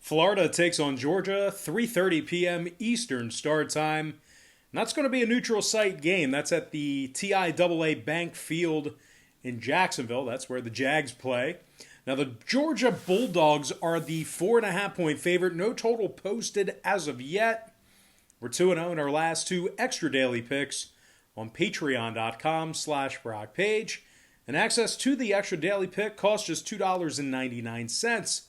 Florida takes on Georgia, 3:30 p.m. Eastern start time. And that's going to be a neutral site game. That's at the TIAA Bank Field in Jacksonville. That's where the Jags play. Now, the Georgia Bulldogs are the 4.5-point favorite. No total posted as of yet. We're 2-0 in our last two extra daily picks on patreon.com/BrockPage. And access to the extra daily pick costs just $2.99.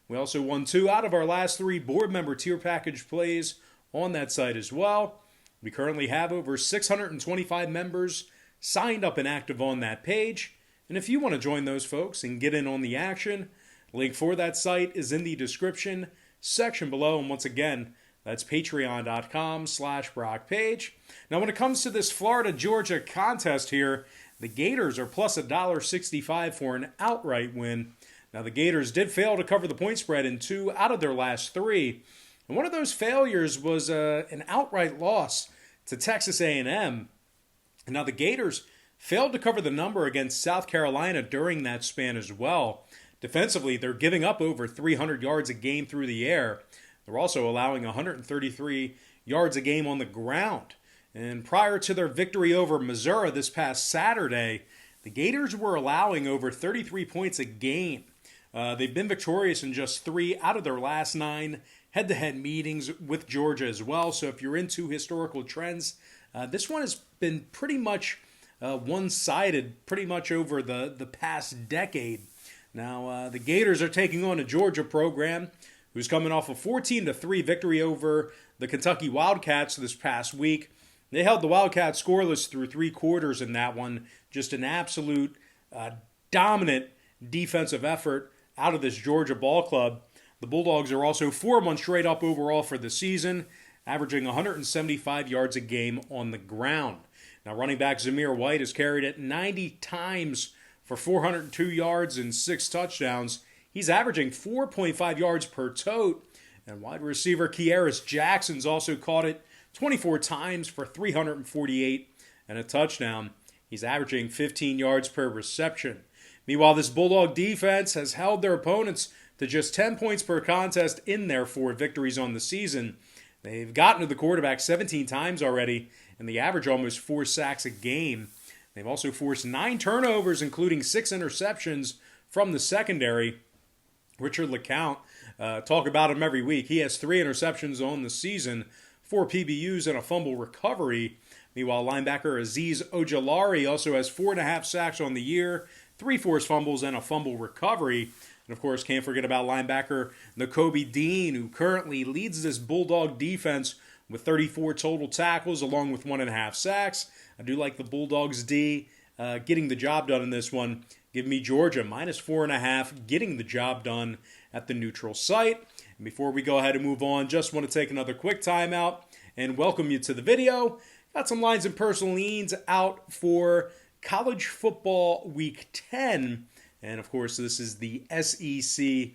We also won 2 out of our last 3 board member tier package plays on that site as well. We currently have over 625 members signed up and active on that page. And if you want to join those folks and get in on the action, link for that site is in the description section below. And once again, that's patreon.com/BrockPage. Now, when it comes to this Florida-Georgia contest here, the Gators are plus $1.65 for an outright win. Now, the Gators did fail to cover the point spread in 2 out of their last 3. And one of those failures was an outright loss to Texas A&M. Now, the Gators failed to cover the number against South Carolina during that span as well. Defensively, they're giving up over 300 yards a game through the air. They're also allowing 133 yards a game on the ground. And prior to their victory over Missouri this past Saturday, the Gators were allowing over 33 points a game. They've been victorious in just 3 out of their last 9 head-to-head meetings with Georgia as well. So if you're into historical trends, this one has been pretty much one-sided pretty much over the past decade. Now, the Gators are taking on a Georgia program who's coming off a 14-3 victory over the Kentucky Wildcats this past week. They held the Wildcats scoreless through 3 quarters in that one. Just an absolute dominant defensive effort out of this Georgia ball club. The Bulldogs are also 4-1 straight up overall for the season, averaging 175 yards a game on the ground. Now, running back Zamir White has carried it 90 times for 402 yards and 6 touchdowns. He's averaging 4.5 yards per tote. And wide receiver Kearis Jackson's also caught it 24 times for 348 and a touchdown. He's averaging 15 yards per reception. Meanwhile, this Bulldog defense has held their opponents to just 10 points per contest in their 4 victories on the season. They've gotten to the quarterback 17 times already, and they average almost 4 sacks a game. They've also forced 9 turnovers, including 6 interceptions from the secondary. Richard LeCount, talk about him every week. He has 3 interceptions on the season, 4 PBUs, and a fumble recovery. Meanwhile, linebacker Azeez Ojulari also has 4.5 sacks on the year, 3 forced fumbles, and a fumble recovery. And, of course, can't forget about linebacker Nakobe Dean, who currently leads this Bulldog defense with 34 total tackles along with 1.5 sacks. I do like the Bulldogs D getting the job done in this one. Give me Georgia minus 4.5, getting the job done at the neutral site. And before we go ahead and move on, just want to take another quick timeout and welcome you to the video. Got some lines and personal leans out for college football week 10. And of course, this is the SEC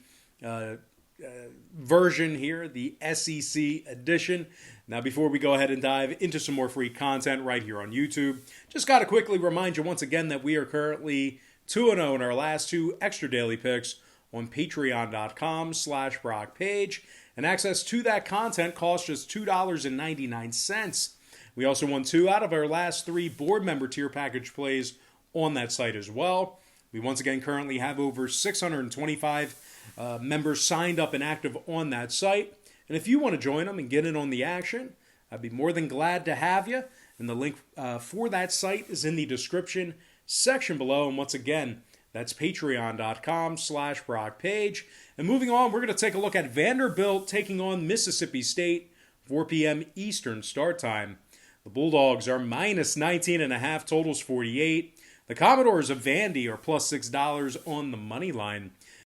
version here, the SEC edition. Now, before we go ahead and dive into some more free content right here on YouTube, just got to quickly remind you once again that we are currently 2-0 in our last 2 extra daily picks on patreon.com/BrockPage. And access to that content costs just $2.99. We also won 2 out of our last 3 board member tier package plays on that site as well. We once again currently have over 625 members signed up and active on that site. And if you want to join them and get in on the action, I'd be more than glad to have you. And the link for that site is in the description section below. And once again, that's patreon.com/BrockPage. And moving on, we're going to take a look at Vanderbilt taking on Mississippi State, 4 p.m. Eastern start time. The Bulldogs are minus 19.5, totals 48. The Commodores of Vandy are plus $6 on the money line.